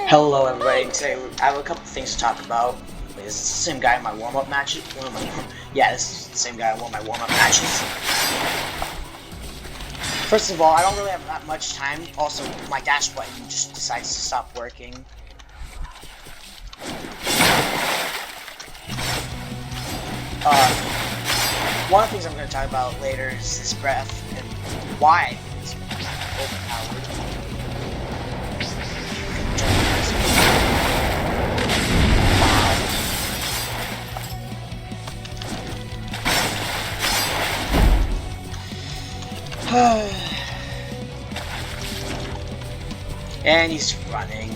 Hello everybody, today I have a couple things to talk about. Wait, is this the same guy in my warm-up matches? Yeah, this is the same guy in one of my warm-up matches. First of all, I don't really have that much time. Also, my dash button just decides to stop working. One of the things I'm going to talk about later is this breath and why it's overpowered. And he's running.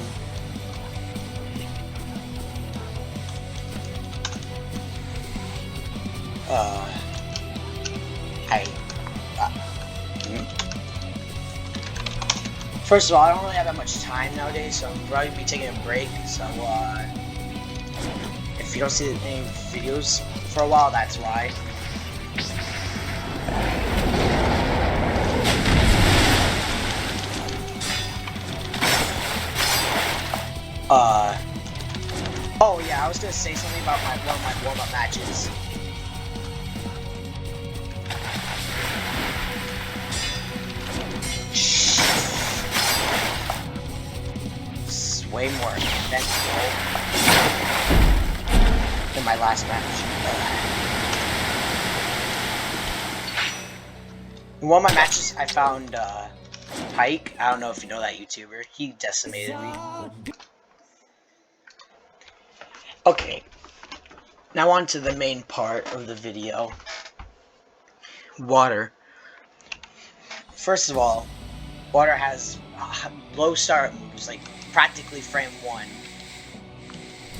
First of all, I don't really have that much time nowadays, so I'm probably be taking a break. So, if you don't see any videos for a while, that's why. Oh yeah, I was gonna say something about one of my warm-up matches. It's way more eventful than my last match. In one of my matches, I found Pike. I don't know if you know that YouTuber. He decimated me. Okay, now on to the main part of the video. Water. First of all, water has low start moves, like practically frame 1.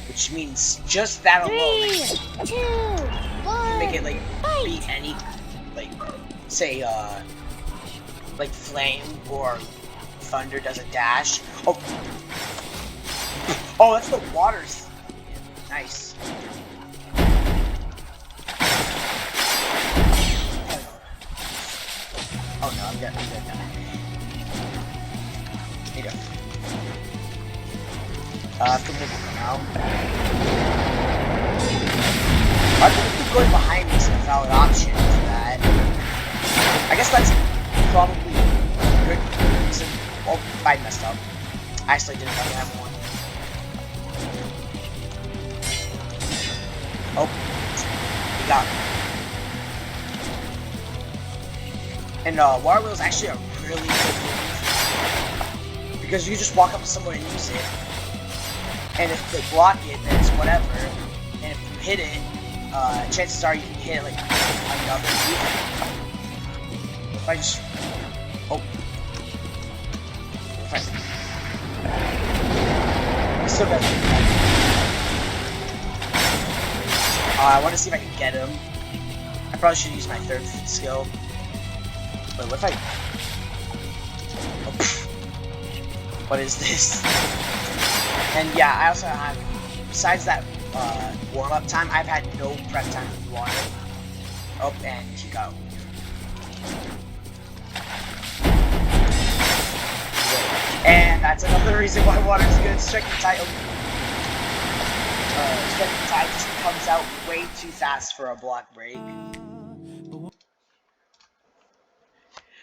Which means just that alone 3, 2, 1, can make it like fight. beat any, like, say, like Flame or Thunder does a dash. Oh, oh, that's the water's. Nice. Oh no, I'm good now. Here you go. I have to move now. I think keep going behind me is a valid option for that. I guess that's probably good reason. Oh, I messed up. I actually didn't have one. Oh, he got me. And Water Wheel is actually a really good move. Because you just walk up to someone and use it. And if they block it, then it's whatever. And if you hit it, chances are you can hit like another move. If I just... Oh. If I still got it. I want to see if I can get him. I probably should use my third skill. But what if I... Oh, what is this? And yeah, I also have... Besides that warm-up time, I've had no prep time with water. Oh, and he got... And that's another reason why water is good. Striking title. Striking tide just comes out way too fast for a block break.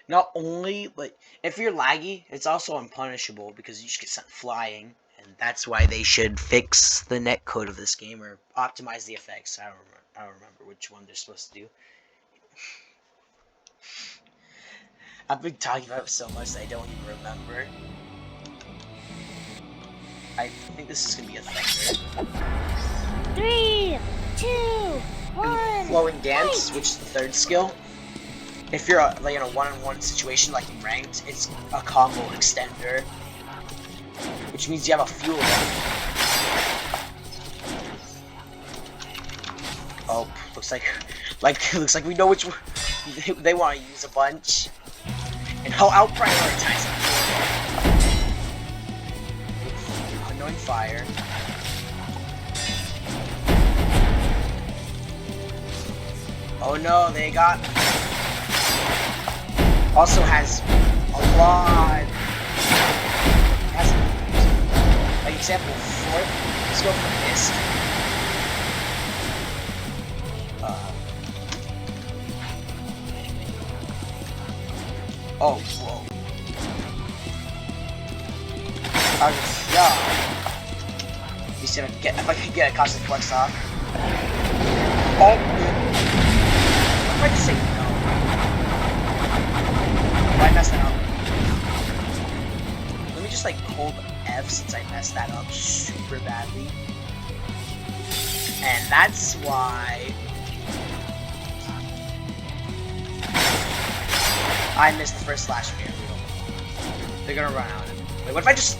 Not only, like, if you're laggy, it's also unpunishable because you just get sent flying, and that's why they should fix the netcode of this game or optimize the effects. I don't remember which one they're supposed to do. I've been talking about it so much that I don't even remember. I think this is gonna be a thunder. 3, 2, 1. Flowing dance, fight. which is the third skill. If you're like in a one-on-one situation, like in ranked, it's a combo extender, which means you have a few of them. Oh, looks like we know which one they want to use a bunch, and I'll prioritize it. Annoying fire. Oh no, they got me. Also has a lot. Has, like, example, fourth, let's go for mist. Oh, whoa. Yeah. Let me see if I can get a constant flex off. Oh, what if I just say no? Why mess that up? Let me just like hold F since I messed that up super badly. And that's why I missed the first slash mirror. They're gonna run out. Wait, what if I just...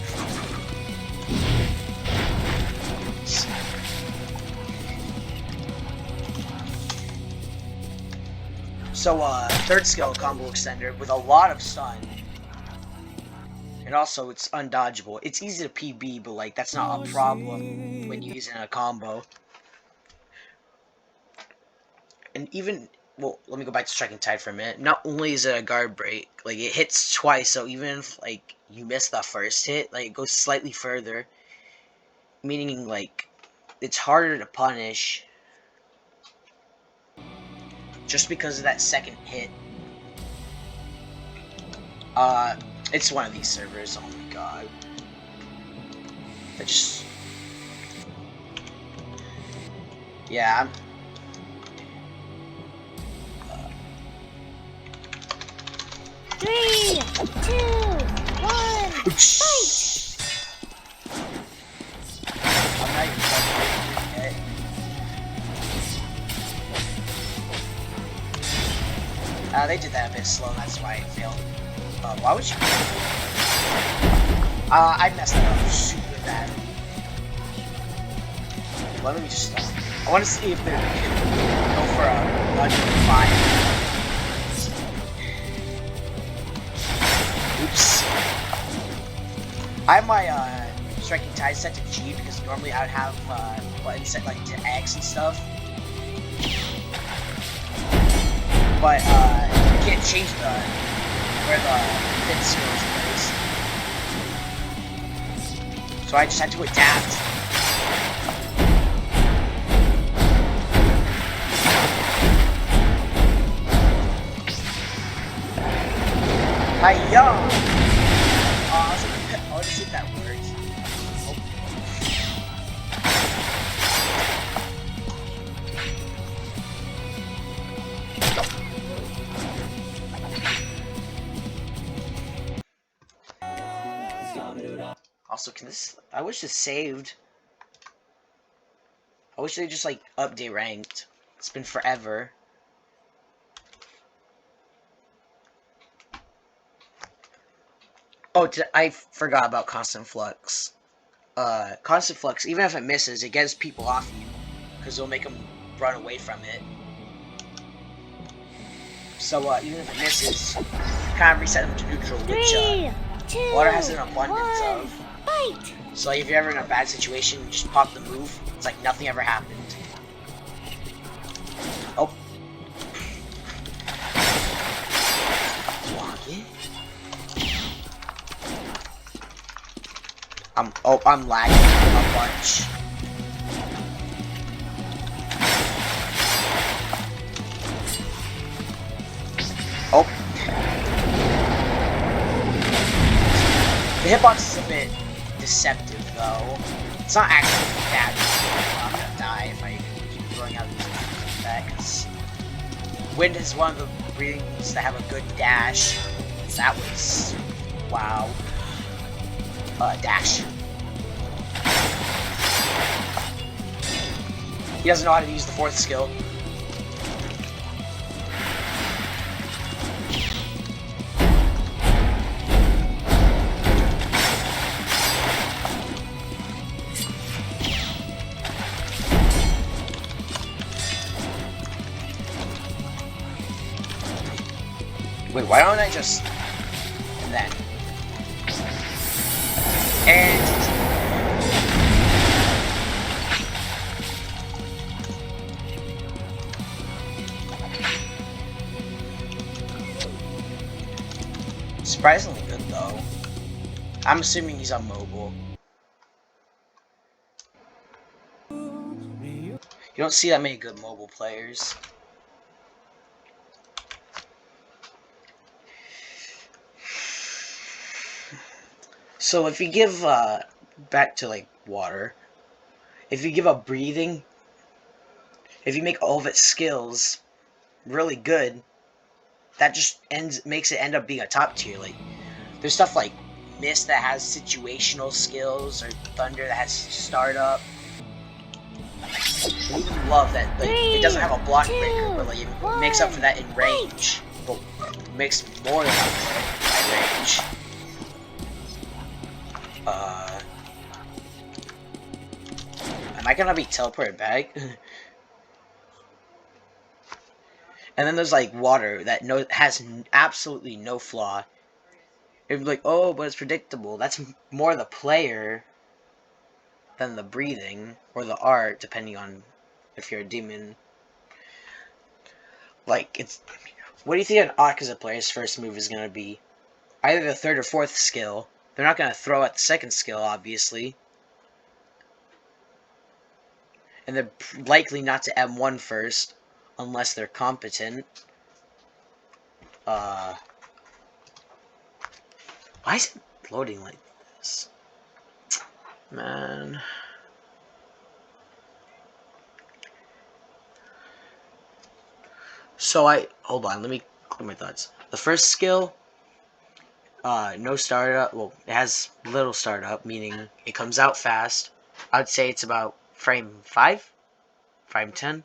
So, third skill, combo extender, with a lot of stun. And also, it's undodgeable. It's easy to PB, but, like, that's not a problem when you're using a combo. And even... Well, let me go back to Striking Tide for a minute. Not only is it a guard break, like, it hits twice, so even if, like, you miss the first hit, like, it goes slightly further. Meaning, like, it's harder to punish just because of that second hit. It's one of these servers, oh my god. I just... Yeah, I'm... 3, 2, 1, fight! I'm not even done yet. They did that a bit slow, that's why it failed. Why would you... I messed that up super bad. Let me just... I want to see if they can go for a 105. Oops. I have my Striking Tide set to G because normally I would have buttons set like to X and stuff. But you can't change where the fifth skill is placed. So I just had to adapt. Hiya! I want to see if that works. Also, can this... I wish this saved. I wish they just, like, update ranked. It's been forever. Oh, I forgot about Constant Flux. Constant Flux, even if it misses, it gets people off you. Because it'll make them run away from it. So, even if it misses, you kind of reset them to neutral, which, 3, 2, water has an abundance 1, of. fight! So if you're ever in a bad situation, you just pop the move. It's like nothing ever happened. Oh. Block it. I'm lagging a bunch. Oh. The hitbox is a bit deceptive, though. It's not actually bad. I'm gonna die if I keep throwing out these like that, because wind is one of the rings that have a good dash. That was... wow. Dash. He doesn't know how to use the fourth skill. Wait, why don't I just... and then... and... surprisingly good, though. I'm assuming he's on mobile. You don't see that many good mobile players. So if you give, back to like water, if you give up breathing, if you make all of its skills really good, that just makes it end up being a top tier. Like, there's stuff like Mist that has situational skills, or Thunder that has startup. I even love that, like, it doesn't have a block breaker, but like it makes up for that in range. But makes more than up for it by range. Am I gonna be teleported back? And then there's like water that has absolutely no flaw. It's like, oh, but it's predictable. That's more the player than the breathing or the art, depending on if you're a demon. Like, it's, what do you think an Akaza player's first move is gonna be? Either the third or fourth skill. They're not gonna throw at the second skill, obviously. And they're likely not to M1 first, unless they're competent. Why is it loading like this? Man. So hold on, let me clear my thoughts. The first skill, no startup, well, it has little startup, meaning it comes out fast. I'd say it's about frame 5, frame 10.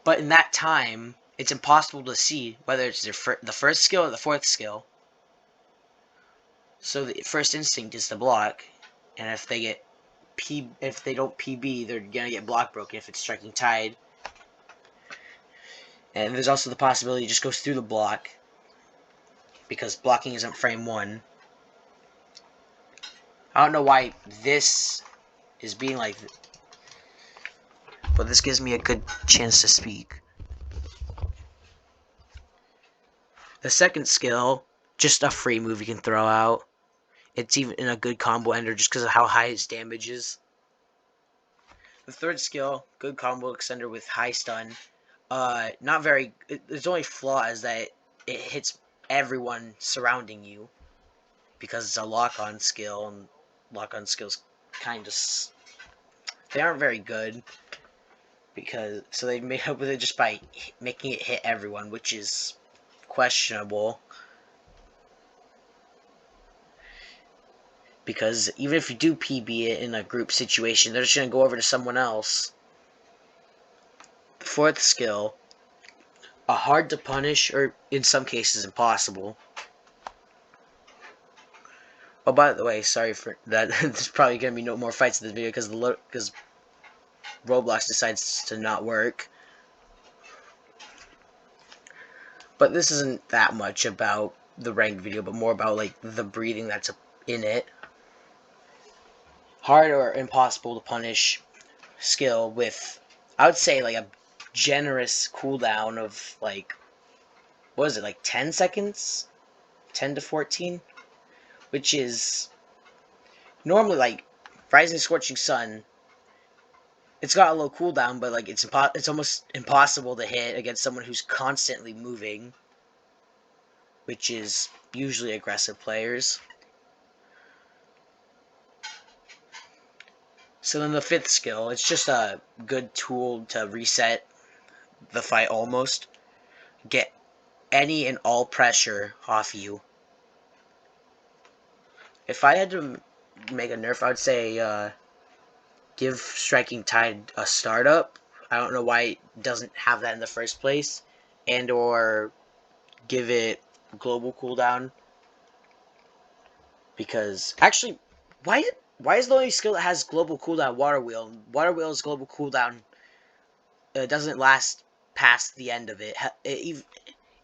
But in that time, it's impossible to see whether it's the first skill or the fourth skill. So the first instinct is to block, and if they get if they don't PB, they're gonna get block broken if it's striking tide. And there's also the possibility it just goes through the block, because blocking isn't frame 1. I don't know why this is being like, but this gives me a good chance to speak. The second skill, just a free move you can throw out. It's even in a good combo ender just because of how high its damage is. The third skill, good combo extender with high stun. Not very. Its only flaw is that it hits everyone surrounding you, because it's a lock-on skill, and lock-on skills kind of, they aren't very good, because so they made up with it just by making it hit everyone, which is questionable. Because even if you do PB it in a group situation, they're just going to go over to someone else. Fourth skill, a hard to punish, or in some cases impossible. Oh, by the way, sorry for that. There's probably going to be no more fights in this video because Roblox decides to not work. But this isn't that much about the ranked video, but more about like the breathing that's in it. Hard or impossible to punish skill with, I would say, like a generous cooldown of like, what is it, like 10 seconds? 10 to 14? Which is normally like Rising Scorching Sun. It's got a low cooldown, but like it's almost impossible to hit against someone who's constantly moving, which is usually aggressive players. So then the fifth skill, it's just a good tool to reset the fight almost. Get any and all pressure off you. If I had to make a nerf, I would say give Striking Tide a startup. I don't know why it doesn't have that in the first place. And or give it global cooldown. Because, actually, why is the only skill that has global cooldown Water Wheel? Water Wheel's global cooldown doesn't last past the end of it. It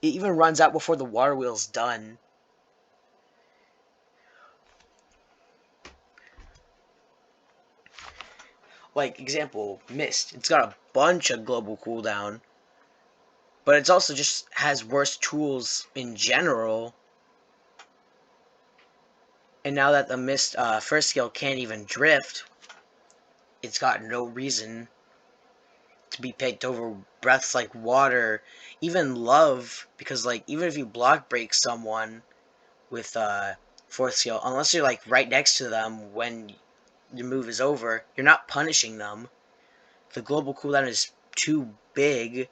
even runs out before the Water Wheel's done. Like, example, Mist. It's got a bunch of global cooldown, but it's also just has worse tools in general. And now that the Mist first skill can't even drift, it's got no reason to be picked over breaths like water, even love, because like even if you block break someone with fourth skill, unless you're like right next to them when your move is over, you're not punishing them. The global cooldown is too big,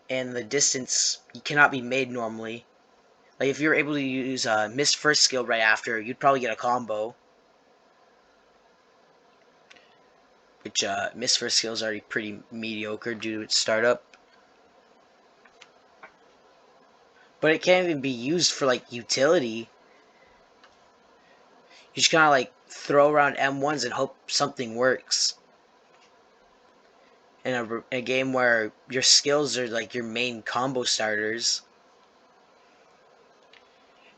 and the distance cannot be made normally. Like if you're able to use missed first skill right after, you'd probably get a combo. Which missed first skill is already pretty mediocre due to its startup. But it can't even be used for like utility. You just kind of like throw around M1s and hope something works. In a game where your skills are like your main combo starters.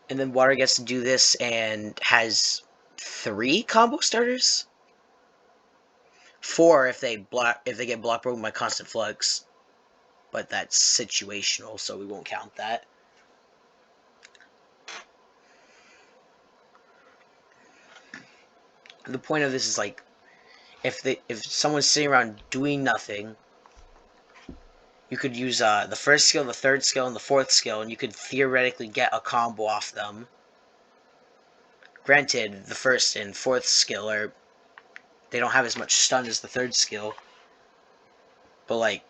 And then Water gets to do this and has 3 combo starters? 4 if they get block broken by constant flux. But that's situational, so we won't count that. The point of this is like if someone's sitting around doing nothing, you could use the first skill, the third skill, and the fourth skill, and you could theoretically get a combo off them. Granted, the first and fourth skill they don't have as much stun as the third skill, but like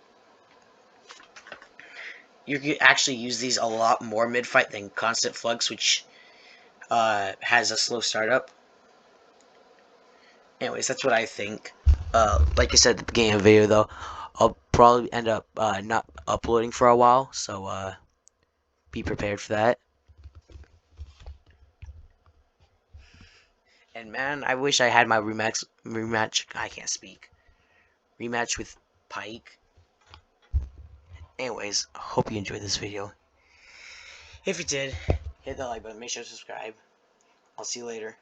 you could actually use these a lot more mid-fight than constant flux, which has a slow startup. Anyways, that's what I think. Like I said at the beginning of the video, though, I'll probably end up not uploading for a while, so be prepared for that. And man, I wish I had my rematch. I can't speak. Rematch with Pike. Anyways, hope you enjoyed this video. If you did, hit that like button. Make sure to subscribe. I'll see you later.